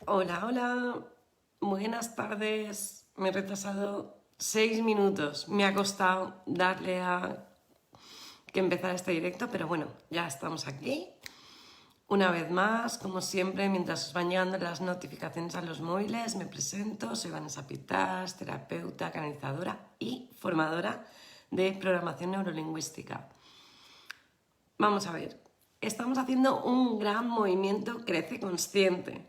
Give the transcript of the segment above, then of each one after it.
Hola, hola, buenas tardes. Me he retrasado 6 minutos. Me ha costado darle a que empezara este directo, pero bueno, ya estamos aquí. Una vez más, como siempre, mientras os van llegando las notificaciones a los móviles, me presento. Soy Vanessa Pitás, terapeuta, canalizadora y formadora de programación neurolingüística. Vamos a ver, estamos haciendo un gran movimiento Crece Consciente.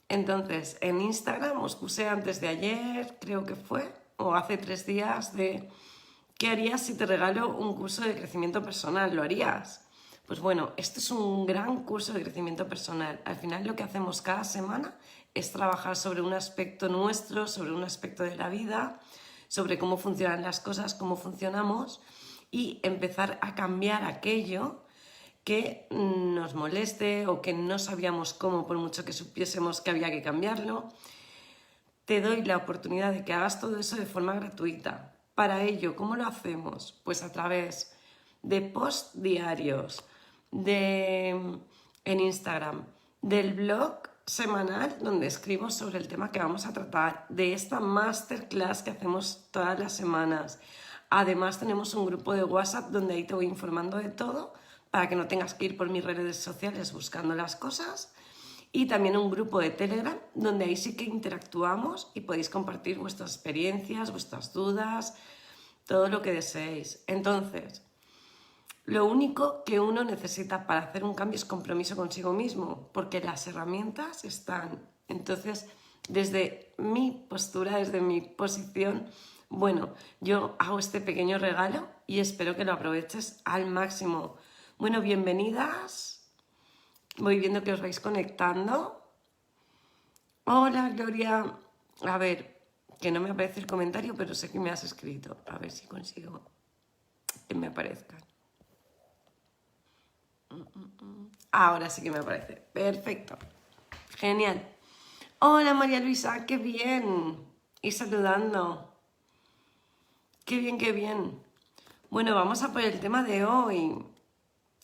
Entonces, en Instagram os puse antes de ayer, creo que fue, o hace 3 días, de ¿qué harías si te regalo un curso de crecimiento personal? ¿Lo harías? Pues bueno, este es un gran curso de crecimiento personal. Al final lo que hacemos cada semana es trabajar sobre un aspecto nuestro, sobre un aspecto de la vida, sobre cómo funcionan las cosas, cómo funcionamos y empezar a cambiar aquello que nos moleste o que no sabíamos cómo, por mucho que supiésemos que había que cambiarlo. Te doy la oportunidad de que hagas todo eso de forma gratuita. Para ello, ¿cómo lo hacemos? Pues a través de posts diarios, en Instagram, del blog semanal donde escribo sobre el tema que vamos a tratar, de esta masterclass que hacemos todas las semanas. Además tenemos un grupo de WhatsApp donde ahí te voy informando de todo para que no tengas que ir por mis redes sociales buscando las cosas. Y también un grupo de Telegram donde ahí sí que interactuamos y podéis compartir vuestras experiencias, vuestras dudas, todo lo que deseéis. Entonces, lo único que uno necesita para hacer un cambio es compromiso consigo mismo, porque las herramientas están. Entonces, desde mi postura, desde mi posición, bueno, yo hago este pequeño regalo y espero que lo aproveches al máximo. Bueno, bienvenidas. Voy viendo que os vais conectando. Hola, Gloria. A ver, que no me aparece el comentario, pero sé que me has escrito. A ver si consigo que me aparezcan. Ahora sí que me aparece. Perfecto. Genial. Hola, María Luisa. Qué bien. Y saludando. Qué bien, qué bien. Bueno, vamos a por el tema de hoy.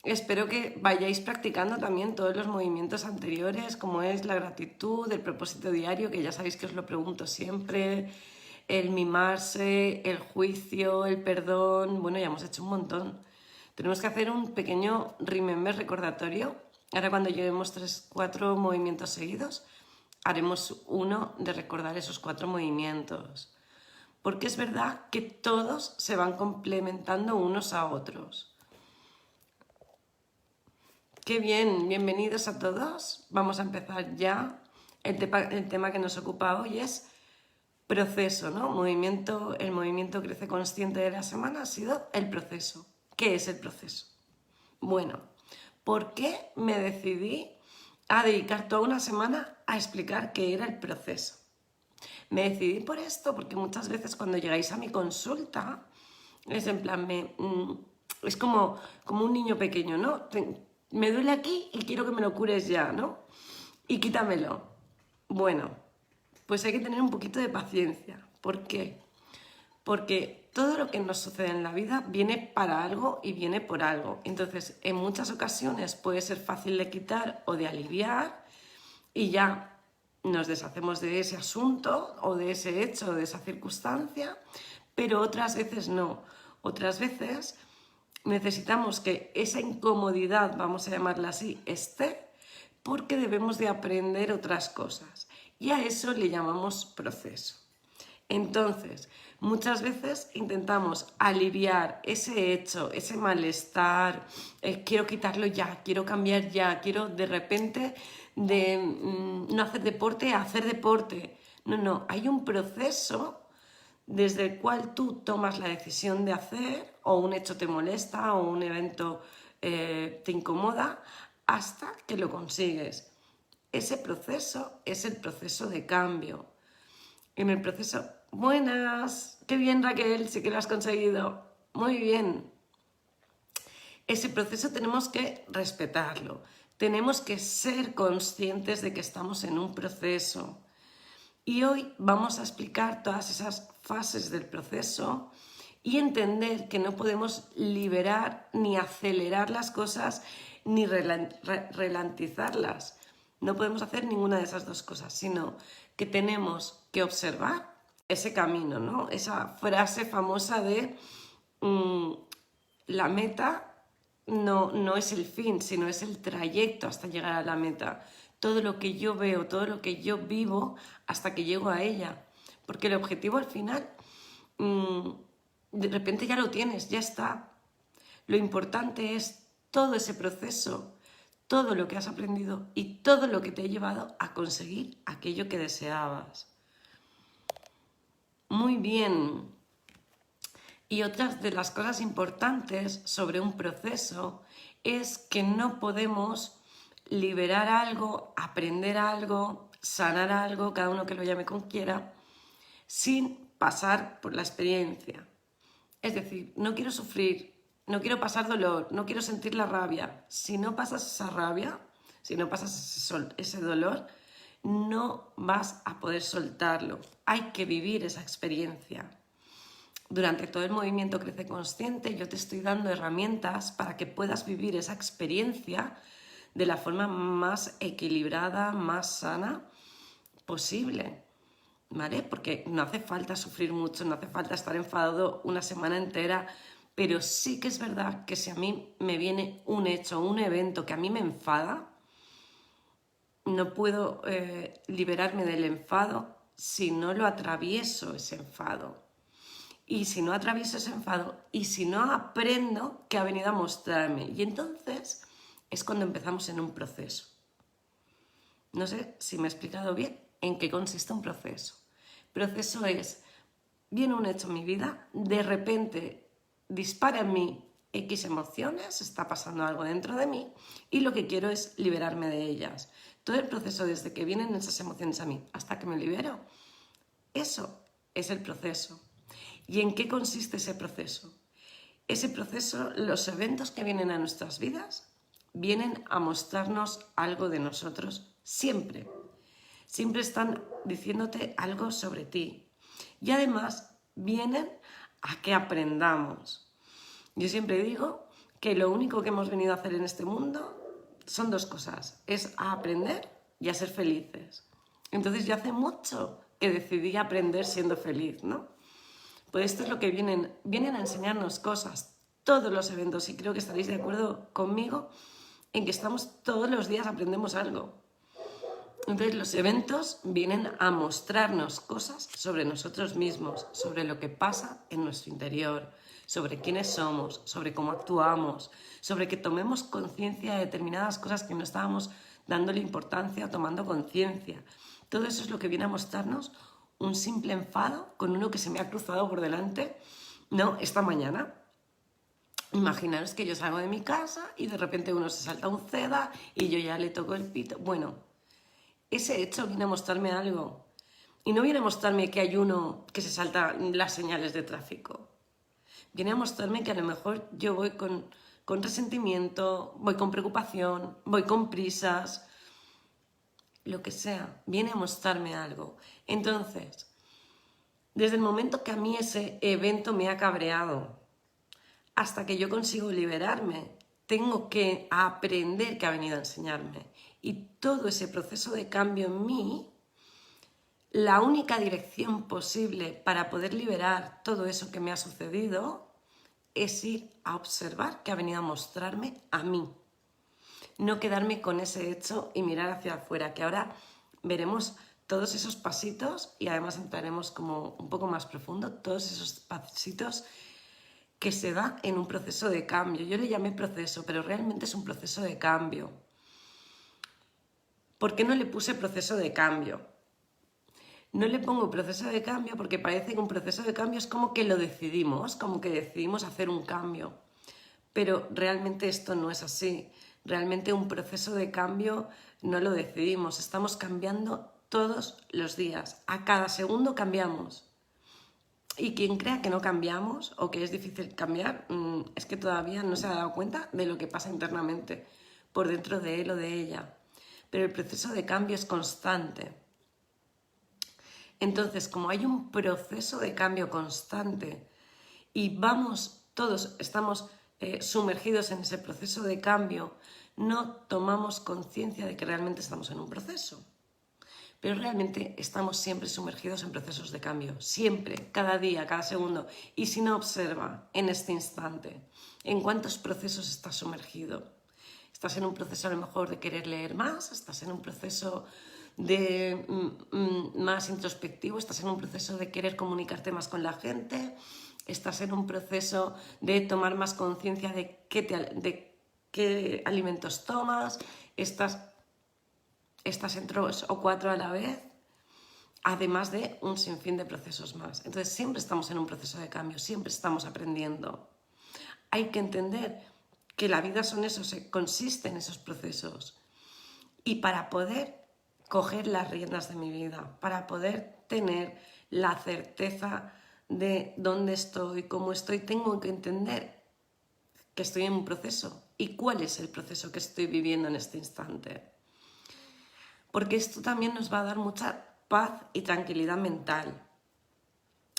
Espero que vayáis practicando también todos los movimientos anteriores, como es la gratitud, el propósito diario, que ya sabéis que os lo pregunto siempre, el mimarse, el juicio, el perdón. Bueno, ya hemos hecho un montón. Tenemos que hacer un pequeño remember recordatorio. Ahora cuando llevemos 3-4 movimientos seguidos, haremos uno de recordar esos 4 movimientos. Porque es verdad que todos se van complementando unos a otros. Qué bien, bienvenidos a todos. Vamos a empezar ya. El tema que nos ocupa hoy es proceso, ¿no? El movimiento Crece Consciente de la semana ha sido el proceso. ¿Qué es el proceso? Bueno, ¿por qué me decidí a dedicar toda una semana a explicar qué era el proceso? Me decidí por esto porque muchas veces cuando llegáis a mi consulta es en plan, es como un niño pequeño, ¿no? Me duele aquí y quiero que me lo cures ya, ¿no? Y quítamelo. Bueno, pues hay que tener un poquito de paciencia. ¿Por qué? Porque todo lo que nos sucede en la vida viene para algo y viene por algo. Entonces, en muchas ocasiones puede ser fácil de quitar o de aliviar y ya nos deshacemos de ese asunto o de ese hecho o de esa circunstancia, pero otras veces no. Otras veces necesitamos que esa incomodidad, vamos a llamarla así, esté, porque debemos de aprender otras cosas. Y a eso le llamamos proceso. Entonces, muchas veces intentamos aliviar ese hecho, ese malestar, quiero quitarlo ya, quiero cambiar ya, quiero de repente de no hacer deporte a hacer deporte. No, hay un proceso desde el cual tú tomas la decisión de hacer, o un hecho te molesta, o un evento te incomoda, hasta que lo consigues. Ese proceso es el proceso de cambio. En el proceso, buenas, qué bien Raquel, sí que lo has conseguido, muy bien. Ese proceso tenemos que respetarlo, tenemos que ser conscientes de que estamos en un proceso. Y hoy vamos a explicar todas esas fases del proceso y entender que no podemos liberar ni acelerar las cosas ni ralentizarlas. No podemos hacer ninguna de esas dos cosas, sino que tenemos que observar ese camino, ¿no? Esa frase famosa de la meta no es el fin, sino es el trayecto hasta llegar a la meta. Todo lo que yo veo, todo lo que yo vivo hasta que llego a ella. Porque el objetivo al final, de repente ya lo tienes, ya está. Lo importante es todo ese proceso, todo lo que has aprendido y todo lo que te ha llevado a conseguir aquello que deseabas. Muy bien. Y otra de las cosas importantes sobre un proceso es que no podemos liberar algo, aprender algo, sanar algo, cada uno que lo llame como quiera, sin pasar por la experiencia. Es decir, no quiero sufrir, no quiero pasar dolor, no quiero sentir la rabia. Si no pasas esa rabia, si no pasas ese dolor, no vas a poder soltarlo. Hay que vivir esa experiencia. Durante todo el movimiento Crece Consciente yo te estoy dando herramientas para que puedas vivir esa experiencia de la forma más equilibrada, más sana posible, ¿vale? Porque no hace falta sufrir mucho, no hace falta estar enfadado una semana entera, pero sí que es verdad que si a mí me viene un hecho, un evento que a mí me enfada, no puedo liberarme del enfado si no lo atravieso ese enfado. Y si no atravieso ese enfado y si no aprendo qué ha venido a mostrarme. Y entonces es cuando empezamos en un proceso. No sé si me he explicado bien en qué consiste un proceso. Proceso es, viene un hecho en mi vida, de repente dispara en mí X emociones, está pasando algo dentro de mí y lo que quiero es liberarme de ellas. Todo el proceso desde que vienen esas emociones a mí hasta que me libero, eso es el proceso. ¿Y en qué consiste ese proceso? Ese proceso, los eventos que vienen a nuestras vidas, vienen a mostrarnos algo de nosotros siempre. Siempre están diciéndote algo sobre ti. Y además vienen a que aprendamos. Yo siempre digo que lo único que hemos venido a hacer en este mundo son dos cosas. Es a aprender y a ser felices. Entonces yo hace mucho que decidí aprender siendo feliz, ¿no? Pues esto es lo que vienen a enseñarnos cosas, todos los eventos, y creo que estaréis de acuerdo conmigo en que estamos todos los días aprendemos algo. Entonces los eventos vienen a mostrarnos cosas sobre nosotros mismos, sobre lo que pasa en nuestro interior, sobre quiénes somos, sobre cómo actuamos, sobre que tomemos conciencia de determinadas cosas que no estábamos dándole importancia o tomando conciencia. Todo eso es lo que viene a mostrarnos un simple enfado con uno que se me ha cruzado por delante, ¿no? Esta mañana. Imaginaros que yo salgo de mi casa y de repente uno se salta un ceda y yo ya le toco el pito. Bueno, ese hecho viene a mostrarme algo. Y no viene a mostrarme que hay uno que se salta las señales de tráfico. Viene a mostrarme que a lo mejor yo voy con resentimiento, voy con preocupación, voy con prisas, lo que sea, viene a mostrarme algo. Entonces, desde el momento que a mí ese evento me ha cabreado, hasta que yo consigo liberarme, tengo que aprender qué ha venido a enseñarme. Y todo ese proceso de cambio en mí, la única dirección posible para poder liberar todo eso que me ha sucedido es ir a observar qué ha venido a mostrarme a mí. No quedarme con ese hecho y mirar hacia afuera, que ahora veremos todos esos pasitos y además entraremos como un poco más profundo, todos esos pasitos que se da en un proceso de cambio. Yo le llamé proceso, pero realmente es un proceso de cambio. ¿Por qué no le puse proceso de cambio? No le pongo proceso de cambio porque parece que un proceso de cambio es como que lo decidimos, como que decidimos hacer un cambio. Pero realmente esto no es así. Realmente un proceso de cambio no lo decidimos. Estamos cambiando todos los días. A cada segundo cambiamos. Y quien crea que no cambiamos o que es difícil cambiar, es que todavía no se ha dado cuenta de lo que pasa internamente, por dentro de él o de ella. Pero el proceso de cambio es constante. Entonces, como hay un proceso de cambio constante y todos estamos sumergidos en ese proceso de cambio, no tomamos conciencia de que realmente estamos en un proceso. Pero realmente estamos siempre sumergidos en procesos de cambio, siempre, cada día, cada segundo. Y si no, observa en este instante, ¿en cuántos procesos estás sumergido? ¿Estás en un proceso a lo mejor de querer leer más? ¿Estás en un proceso de más introspectivo? ¿Estás en un proceso de querer comunicarte más con la gente? ¿Estás en un proceso de tomar más conciencia de qué alimentos tomas? ¿Estás en 3 o 4 a la vez? Además de un sinfín de procesos más. Entonces siempre estamos en un proceso de cambio, siempre estamos aprendiendo. Hay que entender que la vida consiste en esos procesos. Y para poder coger las riendas de mi vida, para poder tener la certeza de dónde estoy, cómo estoy, tengo que entender que estoy en un proceso y cuál es el proceso que estoy viviendo en este instante. Porque esto también nos va a dar mucha paz y tranquilidad mental.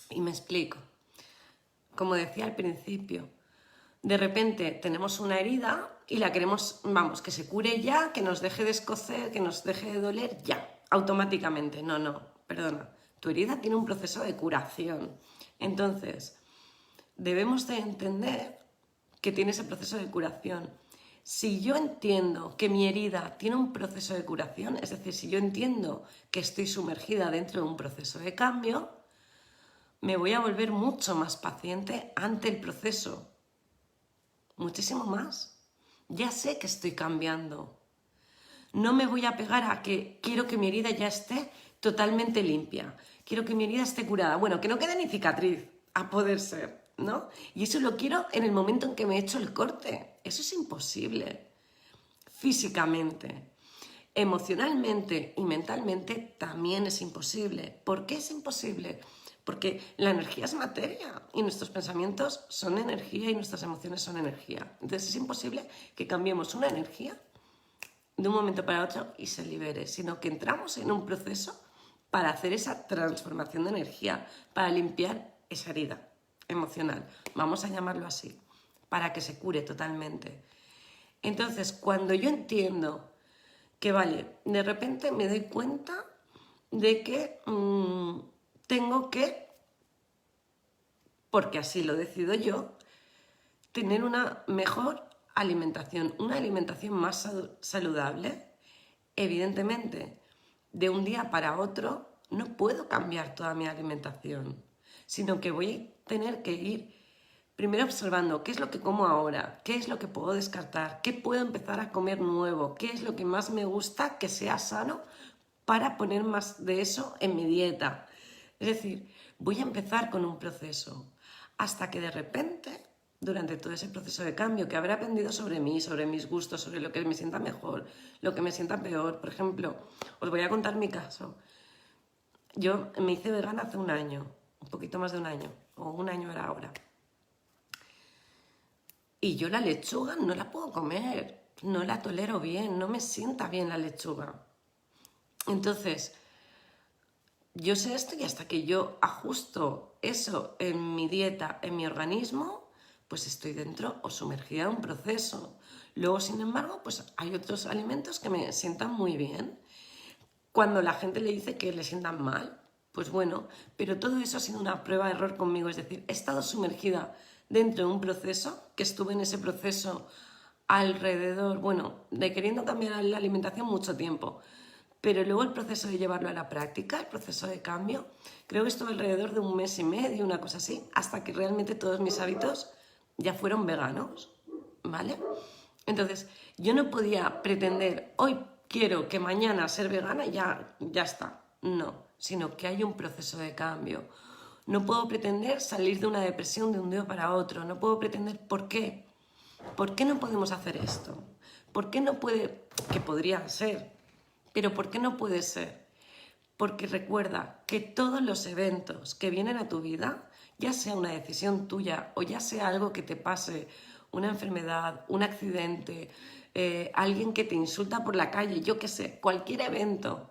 Y me explico. Como decía al principio, de repente tenemos una herida y la queremos, que se cure ya, que nos deje de escocer, que nos deje de doler ya, automáticamente. No, perdona. Tu herida tiene un proceso de curación. Entonces, debemos de entender que tiene ese proceso de curación. Si yo entiendo que mi herida tiene un proceso de curación, es decir, si yo entiendo que estoy sumergida dentro de un proceso de cambio, me voy a volver mucho más paciente ante el proceso. Muchísimo más. Ya sé que estoy cambiando. No me voy a pegar a que quiero que mi herida ya esté totalmente limpia. Quiero que mi herida esté curada. Bueno, que no quede ni cicatriz, a poder ser, ¿no? Y eso lo quiero en el momento en que me he hecho el corte. Eso es imposible. Físicamente. Emocionalmente y mentalmente también es imposible. ¿Por qué es imposible? Porque la energía es materia y nuestros pensamientos son energía y nuestras emociones son energía. Entonces es imposible que cambiemos una energía de un momento para otro y se libere, sino que entramos en un proceso para hacer esa transformación de energía, para limpiar esa herida emocional, vamos a llamarlo así, para que se cure totalmente. Entonces, cuando yo entiendo que, vale, de repente me doy cuenta de que tengo que, porque así lo decido yo, tener una mejor alimentación, una alimentación más saludable. Evidentemente, de un día para otro no puedo cambiar toda mi alimentación, sino que voy a tener que ir primero observando qué es lo que como ahora, qué es lo que puedo descartar, qué puedo empezar a comer nuevo, qué es lo que más me gusta que sea sano para poner más de eso en mi dieta. Es decir, voy a empezar con un proceso hasta que de repente, durante todo ese proceso de cambio que habré aprendido sobre mí, sobre mis gustos, sobre lo que me sienta mejor, lo que me sienta peor. Por ejemplo, os voy a contar mi caso. Yo me hice vegana hace un año, un poquito más de un año, o un año era ahora. Y yo la lechuga no la puedo comer, no la tolero bien, no me sienta bien la lechuga. Entonces, yo sé esto y hasta que yo ajusto eso en mi dieta, en mi organismo, pues estoy dentro o sumergida en un proceso. Luego, sin embargo, pues hay otros alimentos que me sientan muy bien. Cuando la gente le dice que le sientan mal, pues bueno, pero todo eso ha sido una prueba de error conmigo. Es decir, he estado sumergida dentro de un proceso, que estuve en ese proceso alrededor, de queriendo cambiar la alimentación mucho tiempo. Pero luego el proceso de llevarlo a la práctica, el proceso de cambio, creo que estuve alrededor de 1 mes y medio, una cosa así, hasta que realmente todos mis hábitos ya fueron veganos, ¿vale? Entonces, yo no podía pretender, hoy quiero que mañana ser vegana y ya está. No, sino que hay un proceso de cambio. No puedo pretender salir de una depresión de un día para otro. No puedo pretender, ¿por qué? ¿Por qué no podemos hacer esto? ¿Por qué no puede? Que podría ser, pero ¿por qué no puede ser? Porque recuerda que todos los eventos que vienen a tu vida, ya sea una decisión tuya o ya sea algo que te pase, una enfermedad, un accidente, alguien que te insulta por la calle, yo qué sé, cualquier evento,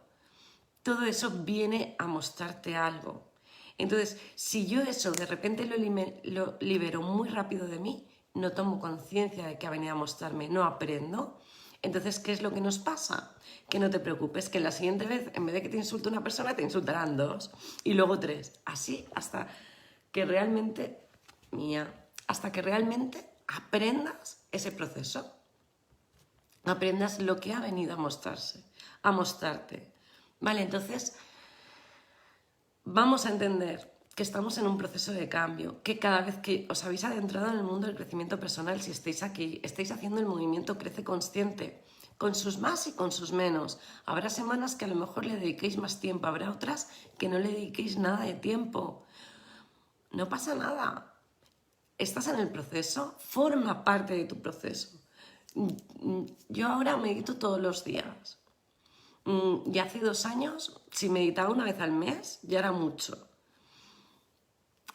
todo eso viene a mostrarte algo. Entonces, si yo eso de repente lo libero muy rápido de mí, no tomo conciencia de que ha venido a mostrarme, no aprendo. Entonces, ¿qué es lo que nos pasa? Que no te preocupes, que la siguiente vez, en vez de que te insulte una persona, te insultarán 2 y luego 3. Así hasta que realmente, hasta que realmente aprendas ese proceso. Aprendas lo que ha venido a mostrarte. Vale, entonces vamos a entender que estamos en un proceso de cambio, que cada vez que os habéis adentrado en el mundo del crecimiento personal, si estáis aquí, estáis haciendo el movimiento Crece Consciente, con sus más y con sus menos. Habrá semanas que a lo mejor le dediquéis más tiempo, habrá otras que no le dediquéis nada de tiempo. No pasa nada. Estás en el proceso, forma parte de tu proceso. Yo ahora medito todos los días. Y hace 2 años, si meditaba una vez al mes, ya era mucho.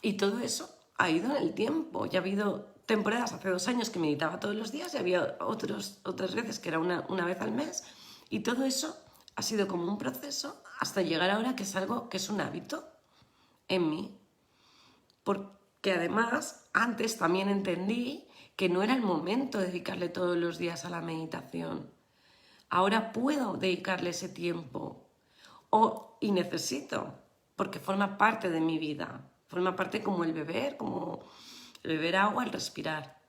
Y todo eso ha ido en el tiempo. Ya ha habido temporadas hace 2 años que meditaba todos los días y había otras veces que era una vez al mes. Y todo eso ha sido como un proceso hasta llegar ahora que es algo que es un hábito en mí. Porque además, antes también entendí que no era el momento de dedicarle todos los días a la meditación. Ahora puedo dedicarle ese tiempo y necesito, porque forma parte de mi vida, forma parte como el beber agua, el respirar.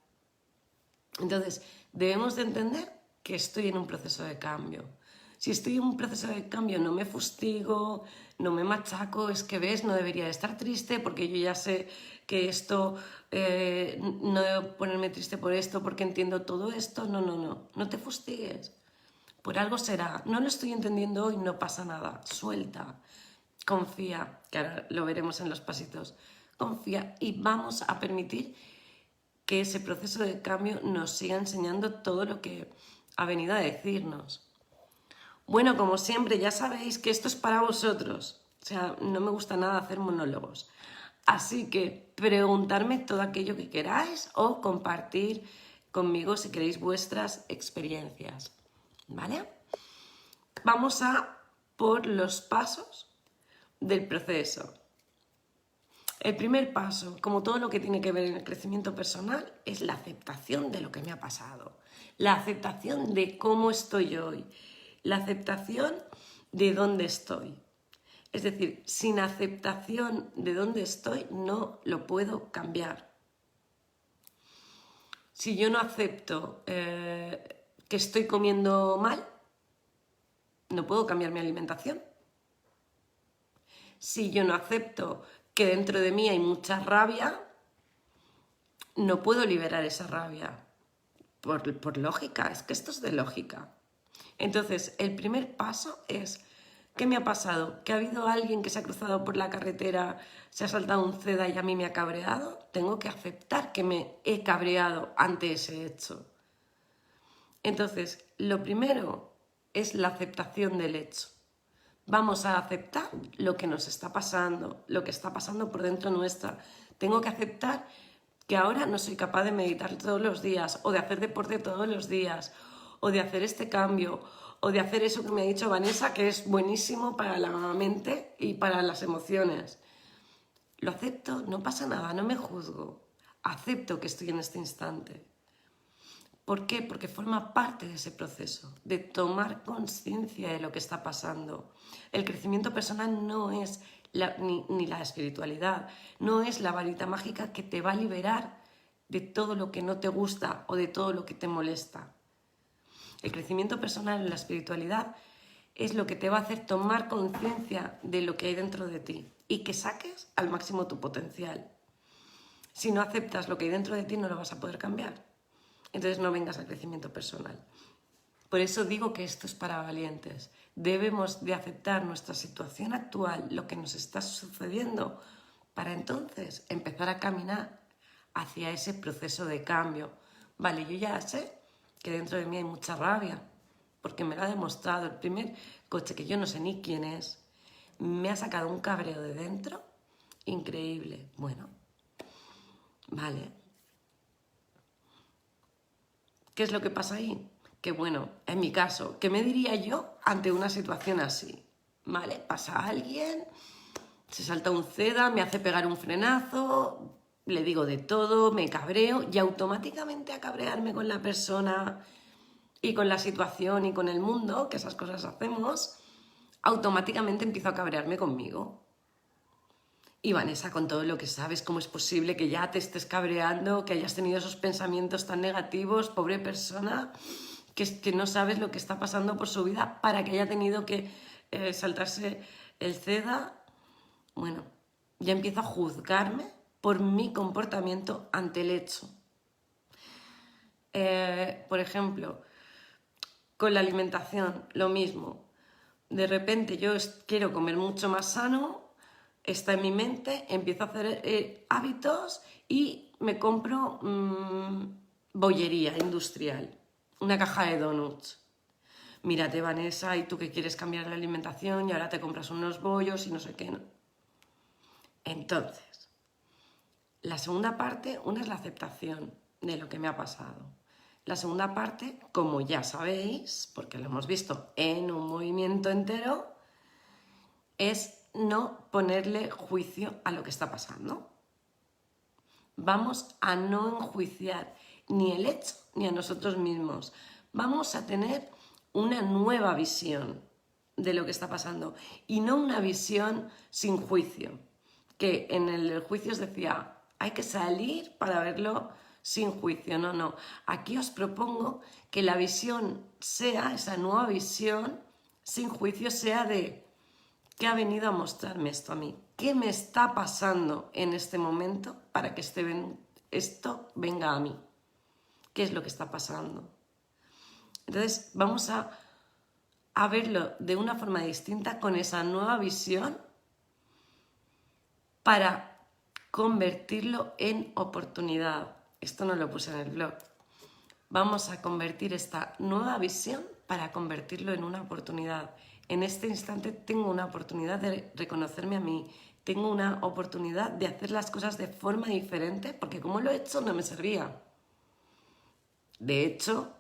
Entonces, debemos de entender que estoy en un proceso de cambio. Si estoy en un proceso de cambio, no me fustigo, no me machaco, es que ves, no debería de estar triste porque yo ya sé que esto, no debo ponerme triste por esto porque entiendo todo esto. No te fustigues. Por algo será. No lo estoy entendiendo hoy, no pasa nada. Suelta. Confía, que ahora lo veremos en los pasitos. Confía y vamos a permitir que ese proceso de cambio nos siga enseñando todo lo que ha venido a decirnos. Bueno, como siempre, ya sabéis que esto es para vosotros. O sea, no me gusta nada hacer monólogos. Así que preguntarme todo aquello que queráis o compartir conmigo si queréis vuestras experiencias. ¿Vale? Vamos a por los pasos del proceso. El primer paso, como todo lo que tiene que ver en el crecimiento personal, es la aceptación de lo que me ha pasado. La aceptación de cómo estoy hoy. La aceptación de dónde estoy. Es decir, sin aceptación de dónde estoy, no lo puedo cambiar. Si yo no acepto que estoy comiendo mal, no puedo cambiar mi alimentación. Si yo no acepto que dentro de mí hay mucha rabia, no puedo liberar esa rabia. Por lógica, es que esto es de lógica. Entonces, el primer paso es, ¿qué me ha pasado? ¿Que ha habido alguien que se ha cruzado por la carretera, se ha saltado un ceda y a mí me ha cabreado? Tengo que aceptar que me he cabreado ante ese hecho. Entonces, lo primero es la aceptación del hecho. Vamos a aceptar lo que nos está pasando, lo que está pasando por dentro nuestra. Tengo que aceptar que ahora no soy capaz de meditar todos los días, o de hacer deporte todos los días, o de hacer este cambio, o de hacer eso que me ha dicho Vanessa, que es buenísimo para la mente y para las emociones. Lo acepto, no pasa nada, no me juzgo. Acepto que estoy en este instante. ¿Por qué? Porque forma parte de ese proceso, de tomar conciencia de lo que está pasando. El crecimiento personal no es ni la espiritualidad, no es la varita mágica que te va a liberar de todo lo que no te gusta o de todo lo que te molesta. El crecimiento personal en la espiritualidad es lo que te va a hacer tomar conciencia de lo que hay dentro de ti y que saques al máximo tu potencial. Si no aceptas lo que hay dentro de ti, no lo vas a poder cambiar. Entonces no vengas al crecimiento personal. Por eso digo que esto es para valientes. Debemos de aceptar nuestra situación actual, lo que nos está sucediendo, para entonces empezar a caminar hacia ese proceso de cambio. Vale, yo ya sé que dentro de mí hay mucha rabia, porque me lo ha demostrado. El primer coche, que yo no sé ni quién es, me ha sacado un cabreo de dentro increíble. Bueno, vale. ¿Qué es lo que pasa ahí? Que bueno, en mi caso, ¿qué me diría yo ante una situación así? ¿Vale? Pasa alguien, se salta un ceda, me hace pegar un frenazo, le digo de todo, me cabreo y automáticamente a cabrearme con la persona y con la situación y con el mundo, que esas cosas hacemos, automáticamente empiezo a cabrearme conmigo. Y Vanessa, con todo lo que sabes, ¿cómo es posible que ya te estés cabreando, que hayas tenido esos pensamientos tan negativos, pobre persona, que no sabes lo que está pasando por su vida para que haya tenido que saltarse el CEDA? Bueno, ya empiezo a juzgarme por mi comportamiento ante el hecho. Por ejemplo, con la alimentación, lo mismo. De repente yo quiero comer mucho más sano, está en mi mente, empiezo a hacer hábitos y me compro bollería industrial, una caja de donuts. Mírate, Vanessa, y tú que quieres cambiar la alimentación y ahora te compras unos bollos y no sé qué. ¿No? Entonces, la segunda parte, una es la aceptación de lo que me ha pasado. La segunda parte, como ya sabéis, porque lo hemos visto en un movimiento entero, es no ponerle juicio a lo que está pasando. Vamos a no enjuiciar ni el hecho ni a nosotros mismos. Vamos a tener una nueva visión de lo que está pasando y no una visión sin juicio, que en el juicio os decía, hay que salir para verlo sin juicio. No, no. Aquí os propongo que la visión sea, esa nueva visión sin juicio, sea de ¿qué ha venido a mostrarme esto a mí? ¿Qué me está pasando en este momento para que esto venga a mí? ¿Qué es lo que está pasando? Entonces vamos a verlo de una forma distinta con esa nueva visión para convertirlo en oportunidad. Esto no lo puse en el blog. Vamos a convertir esta nueva visión para convertirlo en una oportunidad. En este instante tengo una oportunidad de reconocerme a mí, tengo una oportunidad de hacer las cosas de forma diferente, porque como lo he hecho no me servía. De hecho,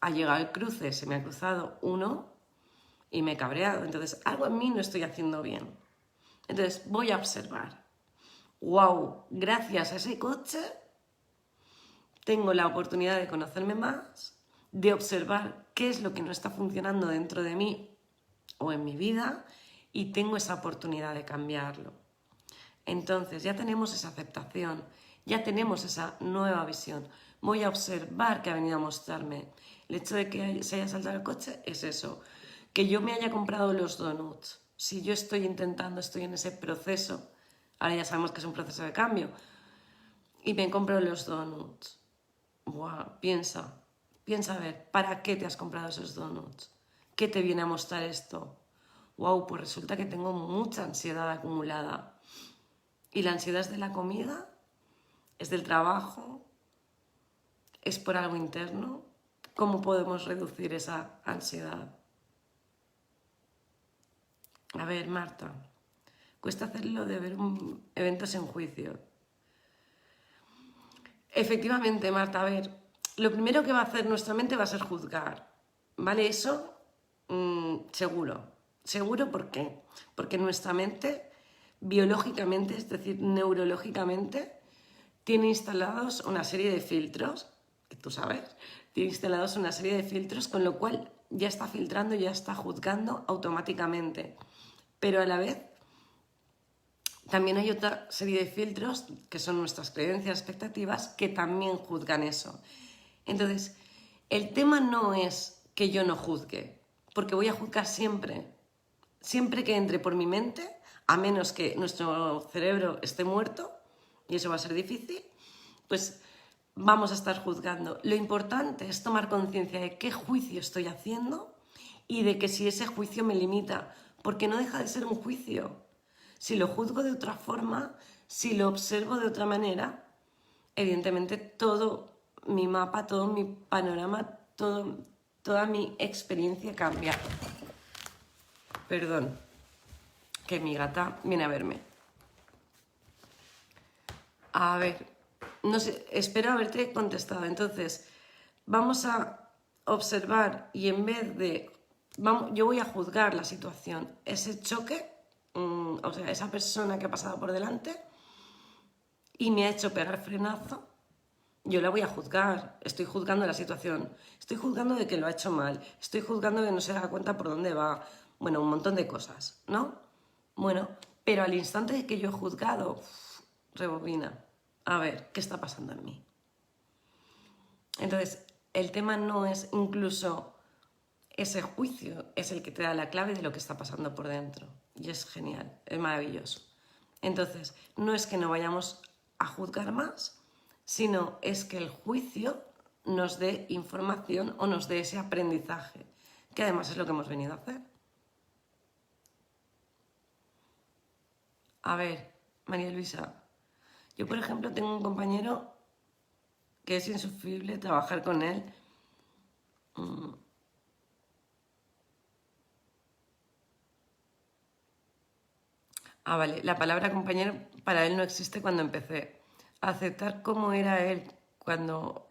ha llegado el cruce, se me ha cruzado uno y me he cabreado. Entonces, algo en mí no estoy haciendo bien. Entonces, voy a observar. ¡Wow! Gracias a ese coche tengo la oportunidad de conocerme más, de observar qué es lo que no está funcionando dentro de mí o en mi vida y tengo esa oportunidad de cambiarlo. Entonces ya tenemos esa aceptación, ya tenemos esa nueva visión. Voy a observar qué ha venido a mostrarme. El hecho de que se haya saltado el coche es eso. Que yo me haya comprado los donuts. Si yo estoy en ese proceso, ahora ya sabemos que es un proceso de cambio, y me compro los donuts. Wow, piensa a ver, ¿para qué te has comprado esos donuts? ¿Qué te viene a mostrar esto? Wow, pues resulta que tengo mucha ansiedad acumulada. ¿Y la ansiedad es de la comida? ¿Es del trabajo? ¿Es por algo interno? ¿Cómo podemos reducir esa ansiedad? A ver, Marta, cuesta hacerlo de ver eventos en juicio. Efectivamente, Marta, a ver, lo primero que va a hacer nuestra mente va a ser juzgar, ¿vale? Eso, seguro. Seguro, ¿por qué? Porque nuestra mente, biológicamente, es decir, neurológicamente, tiene instalados una serie de filtros, que tú sabes, tiene instalados una serie de filtros, con lo cual ya está filtrando, ya está juzgando automáticamente. Pero a la vez, también hay otra serie de filtros, que son nuestras creencias, expectativas, que también juzgan eso. Entonces, el tema no es que yo no juzgue, porque voy a juzgar siempre. Siempre que entre por mi mente, a menos que nuestro cerebro esté muerto, y eso va a ser difícil, pues vamos a estar juzgando. Lo importante es tomar conciencia de qué juicio estoy haciendo y de que si ese juicio me limita, porque no deja de ser un juicio. Si lo juzgo de otra forma, si lo observo de otra manera, evidentemente todo mi mapa, todo mi panorama, toda mi experiencia cambia. Perdón, que mi gata viene a verme. A ver, no sé, espero haberte contestado. Entonces, vamos a observar y en vez de... yo voy a juzgar la situación, ese choque, o sea, esa persona que ha pasado por delante, y me ha hecho pegar frenazo, yo la voy a juzgar. Estoy juzgando la situación, estoy juzgando de que lo ha hecho mal, estoy juzgando de que no se da cuenta por dónde va, bueno, un montón de cosas, ¿no? Bueno, pero al instante de que yo he juzgado, rebobina, a ver, ¿qué está pasando en mí? Entonces, el tema no es incluso ese juicio, es el que te da la clave de lo que está pasando por dentro. Y es genial, es maravilloso. Entonces, no es que no vayamos a juzgar más, sino es que el juicio nos dé información o nos dé ese aprendizaje, que además es lo que hemos venido a hacer. A ver, María Luisa, yo por ejemplo tengo un compañero que es insufrible trabajar con él. Ah, vale, la palabra compañero para él no existe cuando empecé. Aceptar cómo era él cuando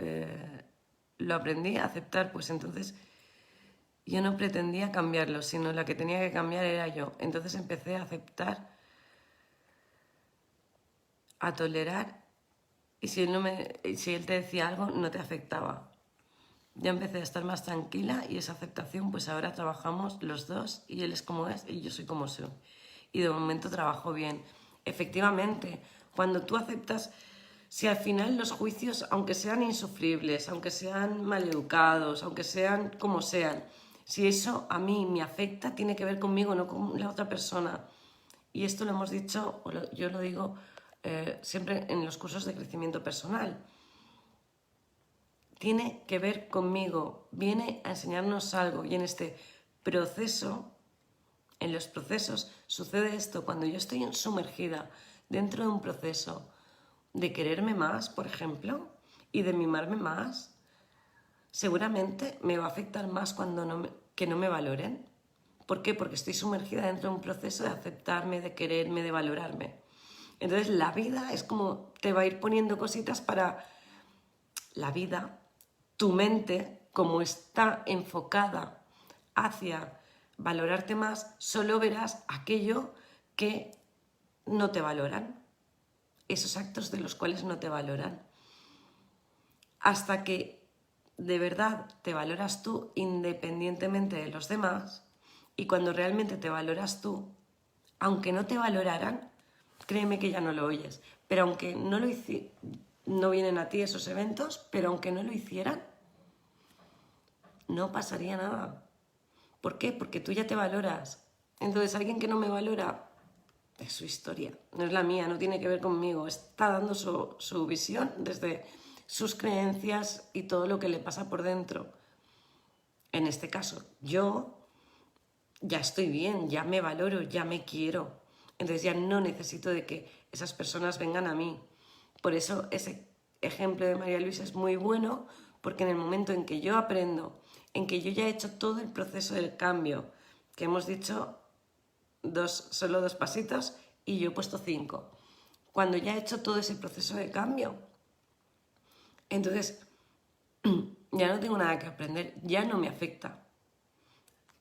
lo aprendí, aceptar, pues entonces yo no pretendía cambiarlo, sino la que tenía que cambiar era yo. Entonces empecé a aceptar, a tolerar, y si él te decía algo, no te afectaba. Ya empecé a estar más tranquila y esa aceptación, pues ahora trabajamos los dos y él es como es y yo soy como soy. Y de momento trabajo bien. Efectivamente, cuando tú aceptas, si al final los juicios, aunque sean insufribles, aunque sean maleducados, aunque sean como sean, si eso a mí me afecta, tiene que ver conmigo, no con la otra persona. Y esto lo hemos dicho, yo lo digo siempre en los cursos de crecimiento personal. Tiene que ver conmigo, viene a enseñarnos algo y en este proceso, en los procesos, sucede esto cuando yo estoy sumergida dentro de un proceso de quererme más, por ejemplo, y de mimarme más, seguramente me va a afectar más cuando que no me valoren. ¿Por qué? Porque estoy sumergida dentro de un proceso de aceptarme, de quererme, de valorarme. Entonces la vida es como te va a ir poniendo cositas para la vida. Tu mente, como está enfocada hacia valorarte más, solo verás aquello que no te valoran, esos actos de los cuales no te valoran. Hasta que de verdad te valoras tú independientemente de los demás, y cuando realmente te valoras tú, aunque no te valoraran, créeme que ya no lo oyes, pero aunque no vienen a ti esos eventos, pero aunque no lo hicieran, no pasaría nada. ¿Por qué? Porque tú ya te valoras. Entonces, alguien que no me valora es su historia, no es la mía, no tiene que ver conmigo. Está dando su visión desde sus creencias y todo lo que le pasa por dentro. En este caso, yo ya estoy bien, ya me valoro, ya me quiero. Entonces ya no necesito de que esas personas vengan a mí. Por eso ese ejemplo de María Luisa es muy bueno, porque en el momento en que yo aprendo, en que yo ya he hecho todo el proceso del cambio, que hemos dicho solo 2 pasitos y yo he puesto 5. Cuando ya he hecho todo ese proceso de cambio, entonces ya no tengo nada que aprender, ya no me afecta.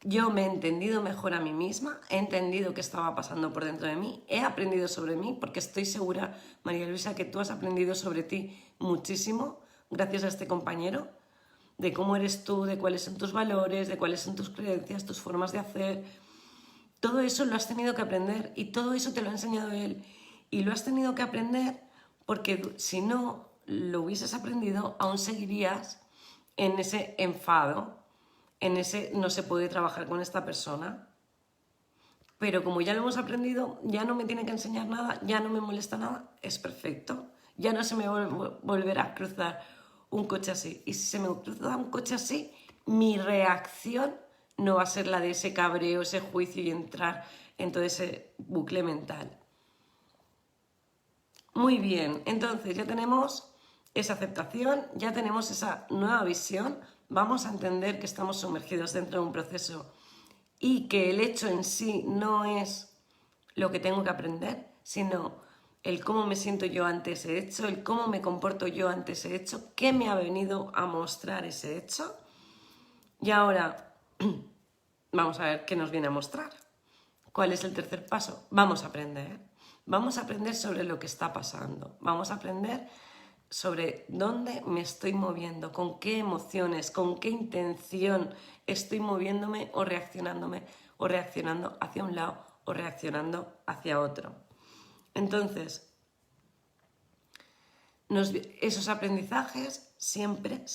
Yo me he entendido mejor a mí misma, he entendido qué estaba pasando por dentro de mí, he aprendido sobre mí, porque estoy segura, María Luisa, que tú has aprendido sobre ti muchísimo gracias a este compañero, de cómo eres tú, de cuáles son tus valores, de cuáles son tus creencias, tus formas de hacer. Todo eso lo has tenido que aprender y todo eso te lo ha enseñado él. Y lo has tenido que aprender porque si no lo hubieses aprendido, aún seguirías en ese enfado, en ese no se puede trabajar con esta persona. Pero como ya lo hemos aprendido, ya no me tiene que enseñar nada, ya no me molesta nada, es perfecto. Ya no se me volverá a cruzar un coche así. Y si se me cruza un coche así, mi reacción no va a ser la de ese cabreo, ese juicio y entrar en todo ese bucle mental. Muy bien, entonces ya tenemos esa aceptación, ya tenemos esa nueva visión, vamos a entender que estamos sumergidos dentro de un proceso y que el hecho en sí no es lo que tengo que aprender, sino el cómo me siento yo ante ese hecho, el cómo me comporto yo ante ese hecho, qué me ha venido a mostrar ese hecho. Y ahora vamos a ver qué nos viene a mostrar. ¿Cuál es el tercer paso? Vamos a aprender. Vamos a aprender sobre lo que está pasando. Vamos a aprender sobre dónde me estoy moviendo, con qué emociones, con qué intención estoy moviéndome o reaccionando hacia un lado o reaccionando hacia otro. Entonces, esos aprendizajes siempre,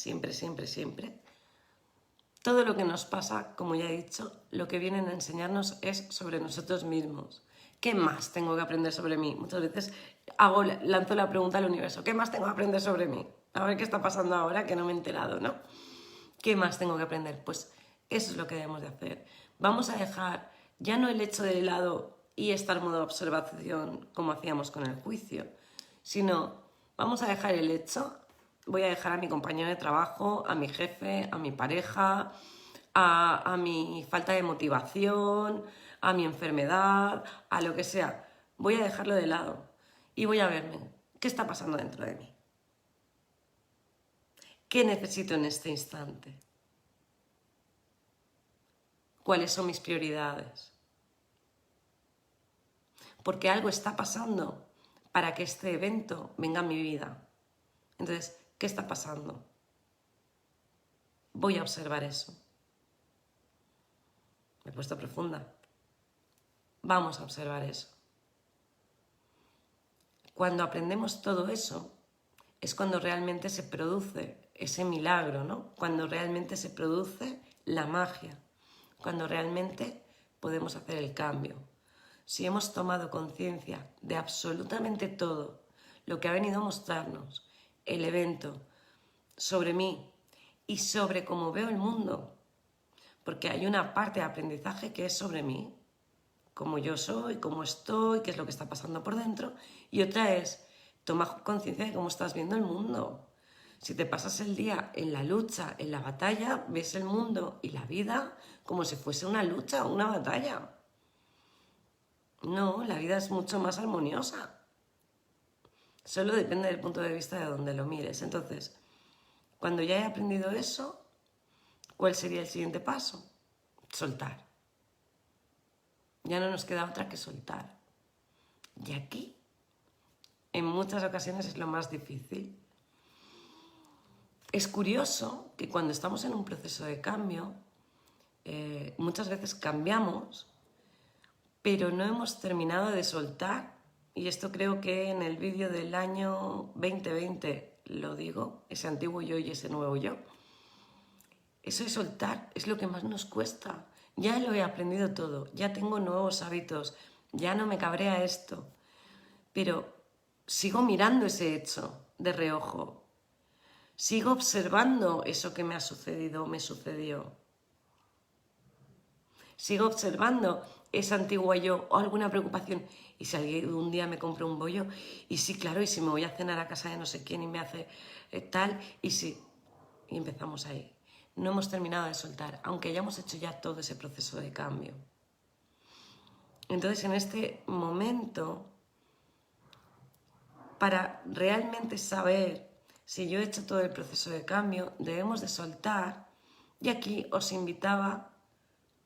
todo lo que nos pasa, como ya he dicho, lo que vienen a enseñarnos es sobre nosotros mismos. ¿Qué más tengo que aprender sobre mí? Muchas veces lanzo la pregunta al universo, ¿qué más tengo que aprender sobre mí? A ver qué está pasando ahora que no me he enterado, ¿no? ¿Qué más tengo que aprender? Pues eso es lo que debemos de hacer. Vamos a dejar ya no el hecho del lado y estar en modo observación como hacíamos con el juicio, sino vamos a dejar el hecho, voy a dejar a mi compañero de trabajo, a mi jefe, a mi pareja, a mi falta de motivación, a mi enfermedad, a lo que sea. Voy a dejarlo de lado y voy a verme qué está pasando dentro de mí. ¿Qué necesito en este instante? ¿Cuáles son mis prioridades? Porque algo está pasando para que este evento venga a mi vida. Entonces, ¿qué está pasando? Voy a observar eso. Me he puesto profunda. Vamos a observar eso. Cuando aprendemos todo eso, es cuando realmente se produce ese milagro, ¿no? Cuando realmente se produce la magia, cuando realmente podemos hacer el cambio. Si hemos tomado conciencia de absolutamente todo lo que ha venido a mostrarnos el evento sobre mí y sobre cómo veo el mundo, porque hay una parte de aprendizaje que es sobre mí, cómo yo soy, cómo estoy, qué es lo que está pasando por dentro, y otra es toma conciencia de cómo estás viendo el mundo. Si te pasas el día en la lucha, en la batalla, ves el mundo y la vida como si fuese una lucha o una batalla. No, la vida es mucho más armoniosa. Solo depende del punto de vista de donde lo mires. Entonces, cuando ya he aprendido eso, ¿cuál sería el siguiente paso? Soltar. Ya no nos queda otra que soltar. Y aquí, en muchas ocasiones, es lo más difícil. Es curioso que cuando estamos en un proceso de cambio, muchas veces cambiamos, pero no hemos terminado de soltar. Y esto creo que en el vídeo del año 2020 lo digo, ese antiguo yo y ese nuevo yo. Eso de soltar es lo que más nos cuesta. Ya lo he aprendido todo, ya tengo nuevos hábitos, ya no me cabrea esto, pero sigo mirando ese hecho de reojo, sigo observando eso que me ha sucedido, me sucedió. Sigo observando esa antigua yo o alguna preocupación. Y si un día me compro un bollo, y sí, claro, y si me voy a cenar a casa de no sé quién y me hace tal, y sí. Y empezamos ahí. No hemos terminado de soltar, aunque hayamos hecho ya todo ese proceso de cambio. Entonces, en este momento, para realmente saber si yo he hecho todo el proceso de cambio, debemos de soltar. Y aquí os invitaba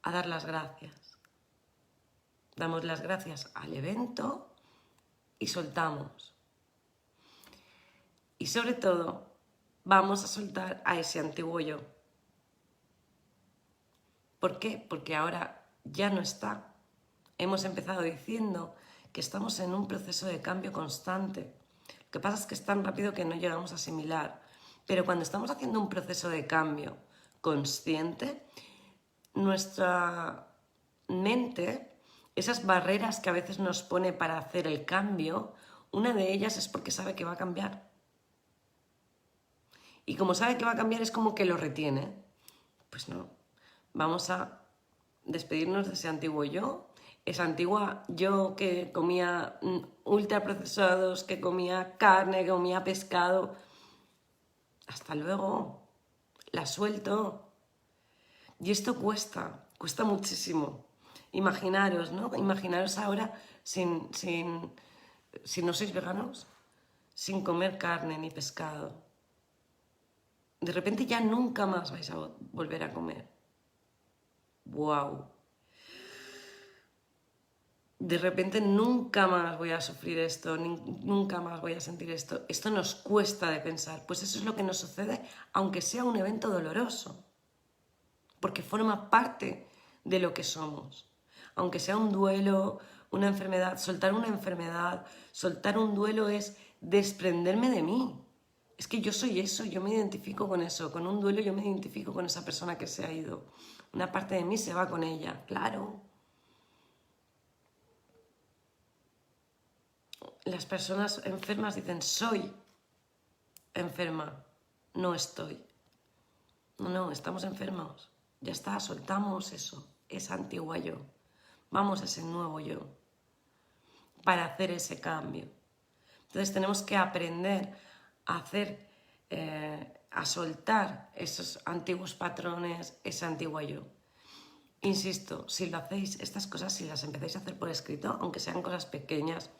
a dar las gracias. Damos las gracias al evento y soltamos. Y sobre todo, vamos a soltar a ese antiguo yo. ¿Por qué? Porque ahora ya no está. Hemos empezado diciendo que estamos en un proceso de cambio constante. Lo que pasa es que es tan rápido que no llegamos a asimilar. Pero cuando estamos haciendo un proceso de cambio consciente, nuestra mente, esas barreras que a veces nos pone para hacer el cambio, una de ellas es porque sabe que va a cambiar. Y como sabe que va a cambiar es como que lo retiene. Pues no, vamos a despedirnos de ese antiguo yo, esa antigua yo que comía ultraprocesados, que comía carne, que comía pescado. Hasta luego, la suelto. Y esto cuesta muchísimo. Imaginaros, ¿no? Imaginaros ahora si no sois veganos, sin comer carne ni pescado. De repente ya nunca más vais a volver a comer. ¡Wow! de repente nunca más voy a sufrir esto, nunca más voy a sentir esto. Esto nos cuesta de pensar. Pues eso es lo que nos sucede, aunque sea un evento doloroso, porque forma parte de lo que somos. Aunque sea un duelo, una enfermedad, soltar un duelo es desprenderme de mí. Es que yo soy eso, yo me identifico con eso, con un duelo yo me identifico con esa persona que se ha ido. Una parte de mí se va con ella, claro. Las personas enfermas dicen, soy enferma, no estoy. No, estamos enfermos. Ya está, soltamos eso, esa antigua yo. Vamos a ese nuevo yo, para hacer ese cambio. Entonces tenemos que aprender a hacer, a soltar esos antiguos patrones, esa antigua yo. Insisto, si lo hacéis, estas cosas, si las empezáis a hacer por escrito, aunque sean cosas pequeñas,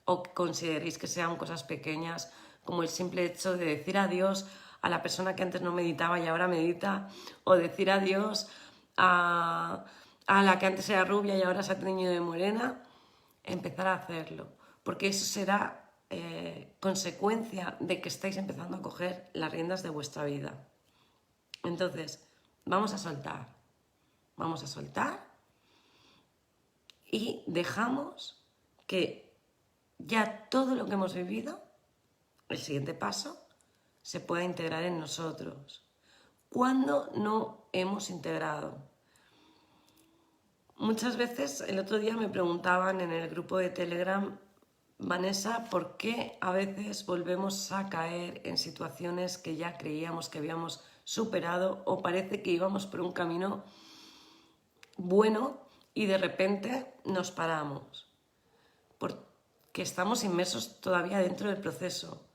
o consideréis que sean cosas pequeñas, como el simple hecho de decir adiós a la persona que antes no meditaba y ahora medita, o decir adiós a la que antes era rubia y ahora se ha teñido de morena, empezar a hacerlo, porque eso será consecuencia de que estáis empezando a coger las riendas de vuestra vida. Entonces, vamos a soltar y dejamos que ya todo lo que hemos vivido, el siguiente paso, se pueda integrar en nosotros. ¿Cuándo no hemos integrado? Muchas veces, el otro día me preguntaban en el grupo de Telegram, Vanessa, ¿por qué a veces volvemos a caer en situaciones que ya creíamos que habíamos superado o parece que íbamos por un camino bueno y de repente nos paramos? Porque estamos inmersos todavía dentro del proceso,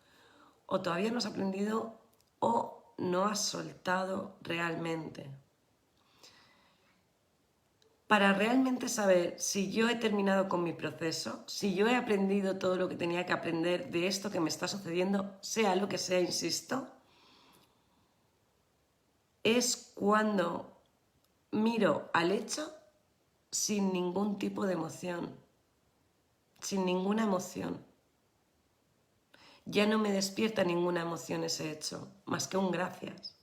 o todavía no has aprendido o no has soltado realmente. Para realmente saber si yo he terminado con mi proceso, si yo he aprendido todo lo que tenía que aprender de esto que me está sucediendo, sea lo que sea, insisto, es cuando miro al hecho sin ningún tipo de emoción, sin ninguna emoción. Ya no me despierta ninguna emoción ese hecho, más que un gracias.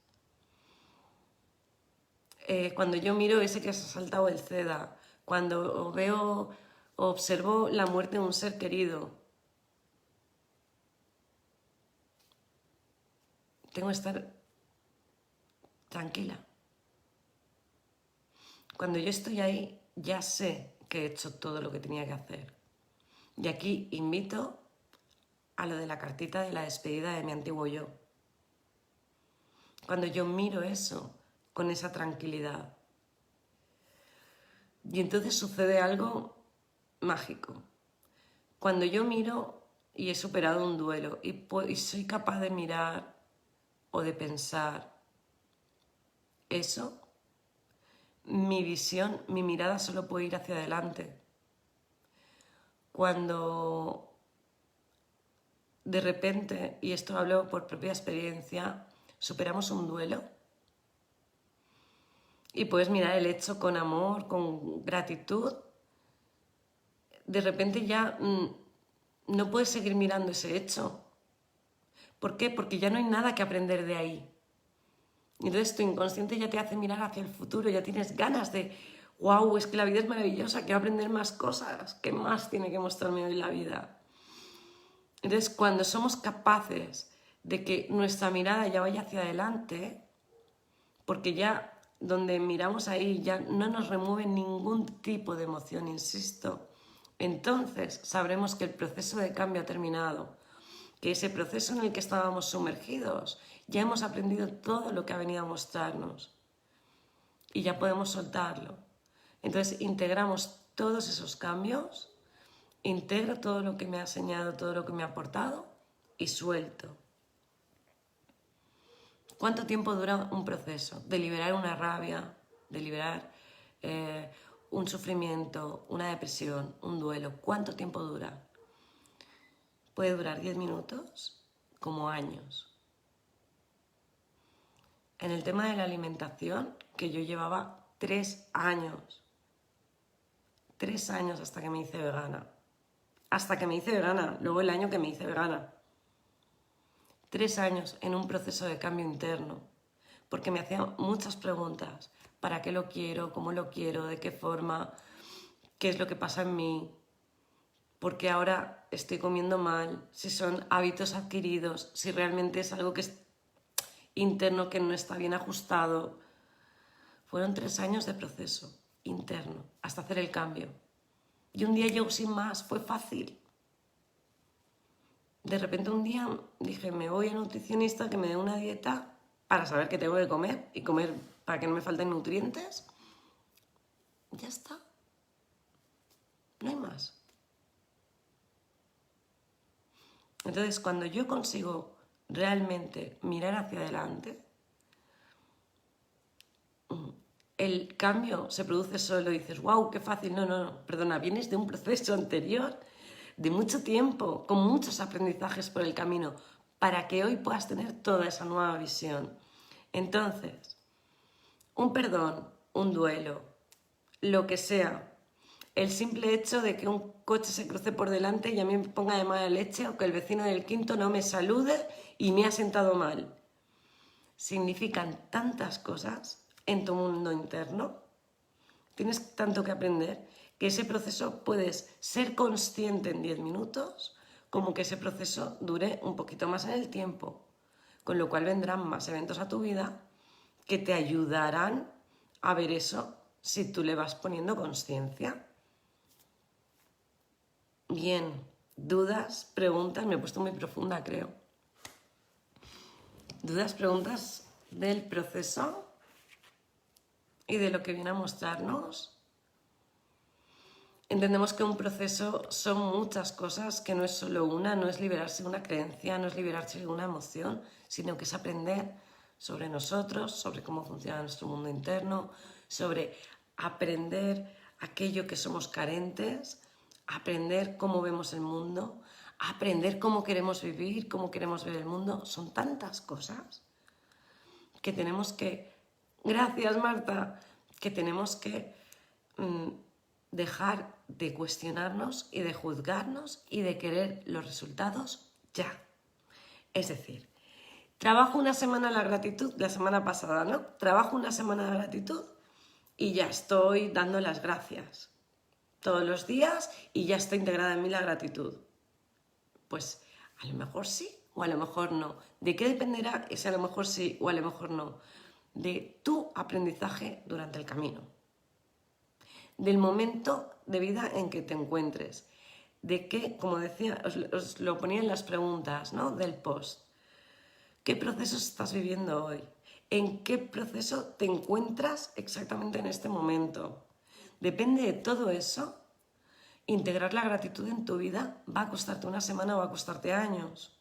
Cuando yo miro ese que se ha saltado el CEDA, cuando veo o observo la muerte de un ser querido, tengo que estar tranquila. Cuando yo estoy ahí, ya sé que he hecho todo lo que tenía que hacer. Y aquí invito a lo de la cartita de la despedida de mi antiguo yo. Cuando yo miro eso con esa tranquilidad. Y entonces sucede algo mágico. Cuando yo miro y he superado un duelo y soy capaz de mirar o de pensar eso, mi visión, mi mirada solo puede ir hacia adelante. Cuando de repente, y esto hablo por propia experiencia, superamos un duelo y puedes mirar el hecho con amor, con gratitud, de repente ya no puedes seguir mirando ese hecho. ¿Por qué? Porque ya no hay nada que aprender de ahí. Y entonces tu inconsciente ya te hace mirar hacia el futuro, ya tienes ganas de, wow, es que la vida es maravillosa, quiero aprender más cosas, ¿qué más tiene que mostrarme hoy la vida? Entonces, cuando somos capaces de que nuestra mirada ya vaya hacia adelante, porque ya donde miramos ahí ya no nos remueve ningún tipo de emoción, insisto, entonces sabremos que el proceso de cambio ha terminado, que ese proceso en el que estábamos sumergidos ya hemos aprendido todo lo que ha venido a mostrarnos y ya podemos soltarlo. Entonces integramos todos esos cambios, integro todo lo que me ha enseñado, todo lo que me ha aportado y suelto. ¿Cuánto tiempo dura un proceso? De liberar una rabia, de liberar un sufrimiento, una depresión, un duelo. ¿Cuánto tiempo dura? Puede durar 10 minutos, como años. En el tema de la alimentación, que yo llevaba 3 años. 3 años hasta que me hice vegana. Hasta que me hice vegana, luego el año que me hice vegana. 3 años en un proceso de cambio interno, porque me hacía muchas preguntas. ¿Para qué lo quiero? ¿Cómo lo quiero? ¿De qué forma? ¿Qué es lo que pasa en mí? ¿Por qué ahora estoy comiendo mal? Si son hábitos adquiridos, si realmente es algo que es interno, que no está bien ajustado. Fueron 3 años de proceso interno hasta hacer el cambio. Y un día llegó sin más, fue fácil. De repente un día dije, me voy a nutricionista que me dé una dieta para saber qué tengo que comer y comer para que no me falten nutrientes. Ya está. No hay más. Entonces, cuando yo consigo realmente mirar hacia adelante, el cambio se produce solo y dices, wow, qué fácil. No, no, no, perdona, vienes de un proceso anterior, de mucho tiempo, con muchos aprendizajes por el camino, para que hoy puedas tener toda esa nueva visión. Entonces, un perdón, un duelo, lo que sea, el simple hecho de que un coche se cruce por delante y a mí me ponga de mala leche o que el vecino del quinto no me salude y me ha sentado mal, significan tantas cosas en tu mundo interno. Tienes tanto que aprender que ese proceso puedes ser consciente en 10 minutos como que ese proceso dure un poquito más en el tiempo, con lo cual vendrán más eventos a tu vida que te ayudarán a ver eso si tú le vas poniendo conciencia. Bien, dudas, preguntas, me he puesto muy profunda, creo. Dudas, preguntas del proceso y de lo que viene a mostrarnos. Entendemos que un proceso son muchas cosas, que no es solo una, no es liberarse de una creencia, no es liberarse de una emoción, sino que es aprender sobre nosotros, sobre cómo funciona nuestro mundo interno, sobre aprender aquello que somos carentes, aprender cómo vemos el mundo, aprender cómo queremos vivir, cómo queremos ver el mundo. Son tantas cosas que tenemos que, gracias Marta, que tenemos que dejar de cuestionarnos y de juzgarnos y de querer los resultados ya. Es decir, trabajo una semana la gratitud, la semana pasada, ¿no? Trabajo una semana la gratitud y ya estoy dando las gracias todos los días y ya está integrada en mí la gratitud. Pues a lo mejor sí o a lo mejor no. ¿De qué dependerá ese a lo mejor sí o a lo mejor no? De tu aprendizaje durante el camino. Del momento de vida en que te encuentres. De qué, como decía, os lo ponía en las preguntas, ¿no?, del post. ¿Qué procesos estás viviendo hoy? ¿En qué proceso te encuentras exactamente en este momento? Depende de todo eso. Integrar la gratitud en tu vida va a costarte una semana o va a costarte años.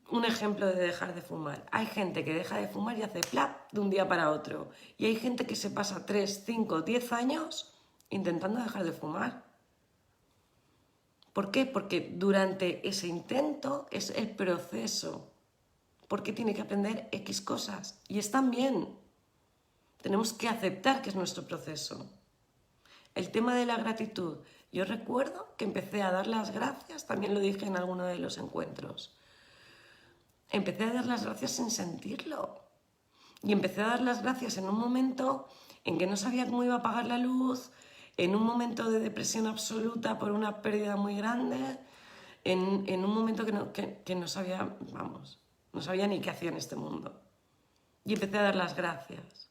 Un ejemplo de dejar de fumar. Hay gente que deja de fumar y hace plap de un día para otro. Y hay gente que se pasa 3, 5, 10 años intentando dejar de fumar. ¿Por qué? Porque durante ese intento es el proceso. Porque tiene que aprender X cosas. Y están bien. Tenemos que aceptar que es nuestro proceso. El tema de la gratitud. Yo recuerdo que empecé a dar las gracias, también lo dije en alguno de los encuentros. Empecé a dar las gracias sin sentirlo. Y empecé a dar las gracias en un momento en que no sabía cómo iba a pagar la luz, en un momento de depresión absoluta por una pérdida muy grande, en un momento que no sabía, vamos, no sabía ni qué hacía en este mundo. Y empecé a dar las gracias.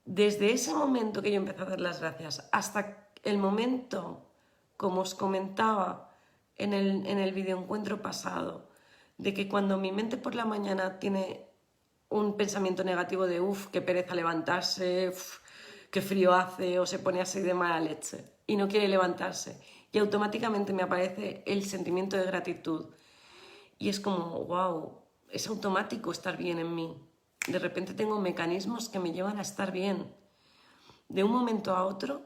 Desde ese momento que yo empecé a dar las gracias hasta el momento, como os comentaba en el videoencuentro pasado, de que cuando mi mente por la mañana tiene un pensamiento negativo de uff, qué pereza levantarse, uf, qué frío hace, o se pone así de mala leche y no quiere levantarse, y automáticamente me aparece el sentimiento de gratitud y es como, wow, es automático estar bien en mí. De repente tengo mecanismos que me llevan a estar bien. De un momento a otro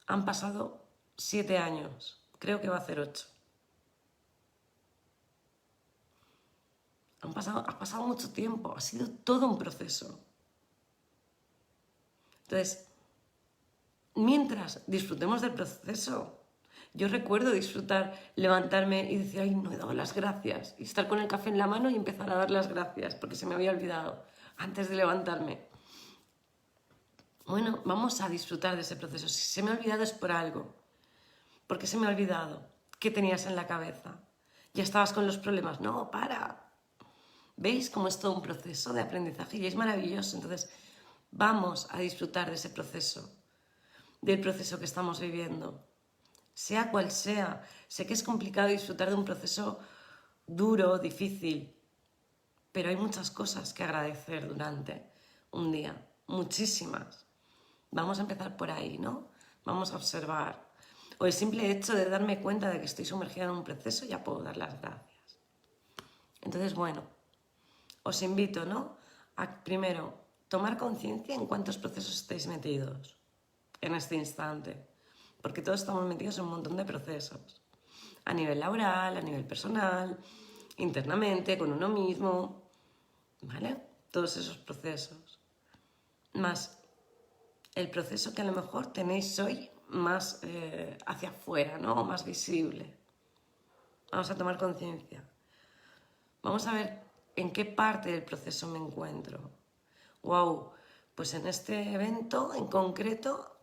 han pasado 7 años, creo que va a hacer 8. Ha pasado mucho tiempo, ha sido todo un proceso. Entonces, mientras disfrutemos del proceso, yo recuerdo disfrutar, levantarme y decir, ay, no he dado las gracias, y estar con el café en la mano y empezar a dar las gracias, porque se me había olvidado antes de levantarme. Bueno, vamos a disfrutar de ese proceso. Si se me ha olvidado es por algo. ¿Por qué se me ha olvidado? ¿Qué tenías en la cabeza? ¿Ya estabas con los problemas? No, para. ¿Veis cómo es todo un proceso de aprendizaje? Y es maravilloso. Entonces, vamos a disfrutar de ese proceso, del proceso que estamos viviendo. Sea cual sea. Sé que es complicado disfrutar de un proceso duro, difícil, pero hay muchas cosas que agradecer durante un día. Muchísimas. Vamos a empezar por ahí, ¿no? Vamos a observar. O el simple hecho de darme cuenta de que estoy sumergida en un proceso, ya puedo dar las gracias. Entonces, bueno, os invito, ¿no? A primero tomar conciencia en cuántos procesos estáis metidos en este instante. Porque todos estamos metidos en un montón de procesos. A nivel laboral, a nivel personal, internamente, con uno mismo, ¿vale? Todos esos procesos. Más el proceso que a lo mejor tenéis hoy más hacia afuera, ¿no? O más visible. Vamos a tomar conciencia. Vamos a ver en qué parte del proceso me encuentro. Wow, pues en este evento en concreto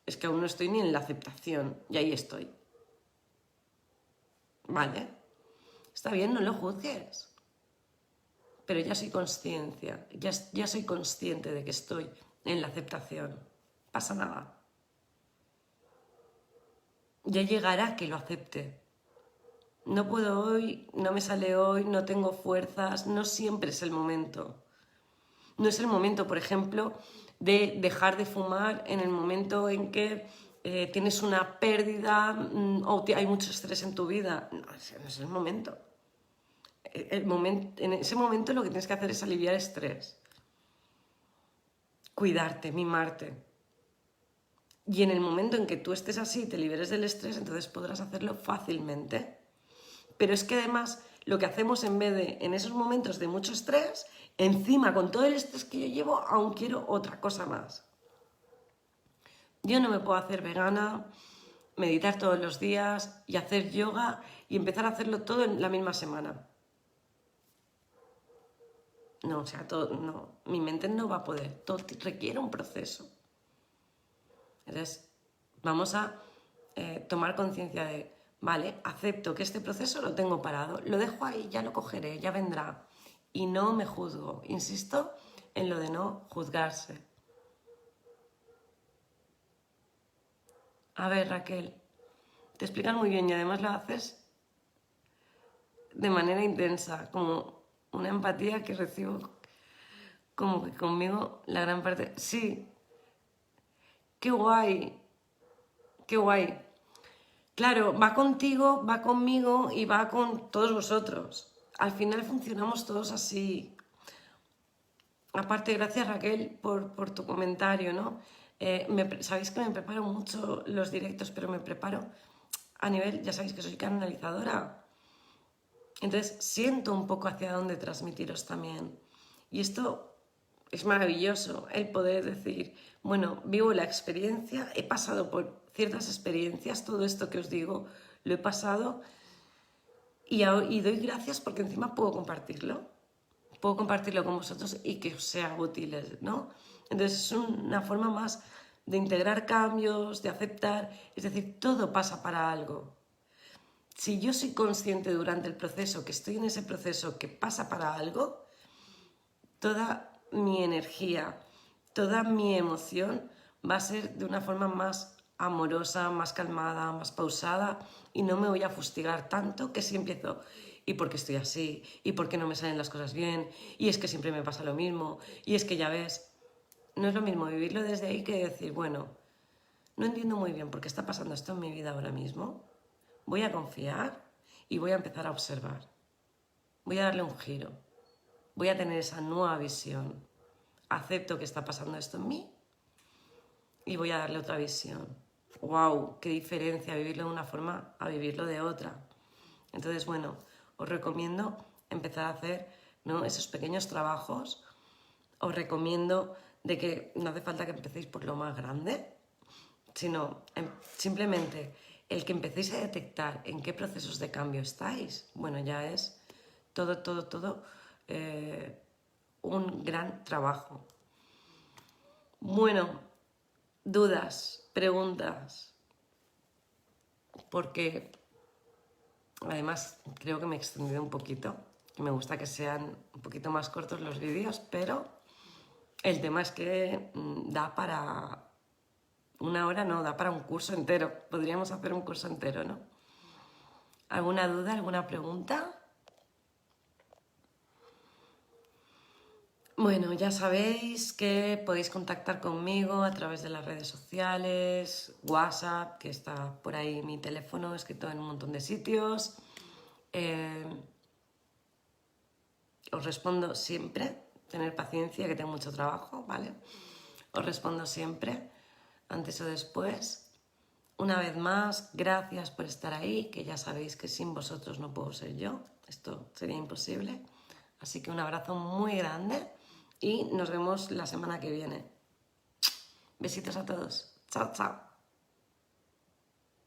es que aún no estoy ni en la aceptación y ahí estoy. Vale, está bien, no lo juzgues. Pero ya soy consciencia, ya soy consciente de que estoy en la aceptación. Pasa nada. Ya llegará que lo acepte. No puedo hoy, no me sale hoy, no tengo fuerzas, no siempre es el momento. No es el momento, por ejemplo, de dejar de fumar en el momento en que tienes una pérdida o hay mucho estrés en tu vida. No, ese no es el momento. En ese momento lo que tienes que hacer es aliviar estrés. Cuidarte, mimarte. Y en el momento en que tú estés así, te liberes del estrés, entonces podrás hacerlo fácilmente. Pero es que además lo que hacemos en vez de, en esos momentos de mucho estrés, encima con todo el estrés que yo llevo, aún quiero otra cosa más. Yo no me puedo hacer vegana, meditar todos los días y hacer yoga y empezar a hacerlo todo en la misma semana. No, o sea, todo, no, mi mente no va a poder, todo requiere un proceso. Entonces, vamos a tomar conciencia de, vale, acepto que este proceso lo tengo parado, lo dejo ahí, ya lo cogeré, ya vendrá. Y no me juzgo, insisto en lo de no juzgarse. A ver, Raquel, te explican muy bien y además lo haces de manera intensa, como una empatía que recibo como que conmigo la gran parte. Sí, qué guay, qué guay. Claro, va contigo, va conmigo y va con todos vosotros. Al final funcionamos todos así. Aparte, gracias Raquel por tu comentario, ¿no? Sabéis que me preparo mucho los directos, pero me preparo a nivel, ya sabéis que soy canalizadora. Entonces siento un poco hacia dónde transmitiros también. Y esto es maravilloso, el poder decir, bueno, vivo la experiencia, he pasado por ciertas experiencias, todo esto que os digo lo he pasado y doy gracias porque encima puedo compartirlo con vosotros y que os sea útil, ¿no? Entonces es una forma más de integrar cambios, de aceptar, es decir, todo pasa para algo. Si yo soy consciente durante el proceso, que estoy en ese proceso que pasa para algo, toda mi energía, toda mi emoción va a ser de una forma más amorosa, más calmada, más pausada y no me voy a fustigar tanto que si empiezo, ¿y por qué estoy así? ¿Y por qué no me salen las cosas bien? Y es que siempre me pasa lo mismo. Y es que ya ves, no es lo mismo vivirlo desde ahí que decir, bueno, no entiendo muy bien por qué está pasando esto en mi vida ahora mismo. Voy a confiar y voy a empezar a observar. Voy a darle un giro. Voy a tener esa nueva visión. Acepto que está pasando esto en mí y voy a darle otra visión. ¡Wow! ¡Qué diferencia vivirlo de una forma a vivirlo de otra! Entonces, bueno, os recomiendo empezar a hacer ¿no? Esos pequeños trabajos, os recomiendo de que no hace falta que empecéis por lo más grande, sino simplemente el que empecéis a detectar en qué procesos de cambio estáis, bueno, ya es todo un gran trabajo. Bueno, dudas, preguntas, porque además creo que me he extendido un poquito. Me gusta que sean un poquito más cortos los vídeos, pero el tema es que da para una hora, no, da para un curso entero. Podríamos hacer un curso entero, ¿no? ¿Alguna duda, alguna pregunta? Bueno, ya sabéis que podéis contactar conmigo a través de las redes sociales, WhatsApp, que está por ahí mi teléfono escrito en un montón de sitios. Os respondo siempre, tener paciencia, que tengo mucho trabajo, ¿vale? Os respondo siempre, antes o después. Una vez más, gracias por estar ahí, que ya sabéis que sin vosotros no puedo ser yo, esto sería imposible. Así que un abrazo muy grande y nos vemos la semana que viene. Besitos a todos. Chao, chao.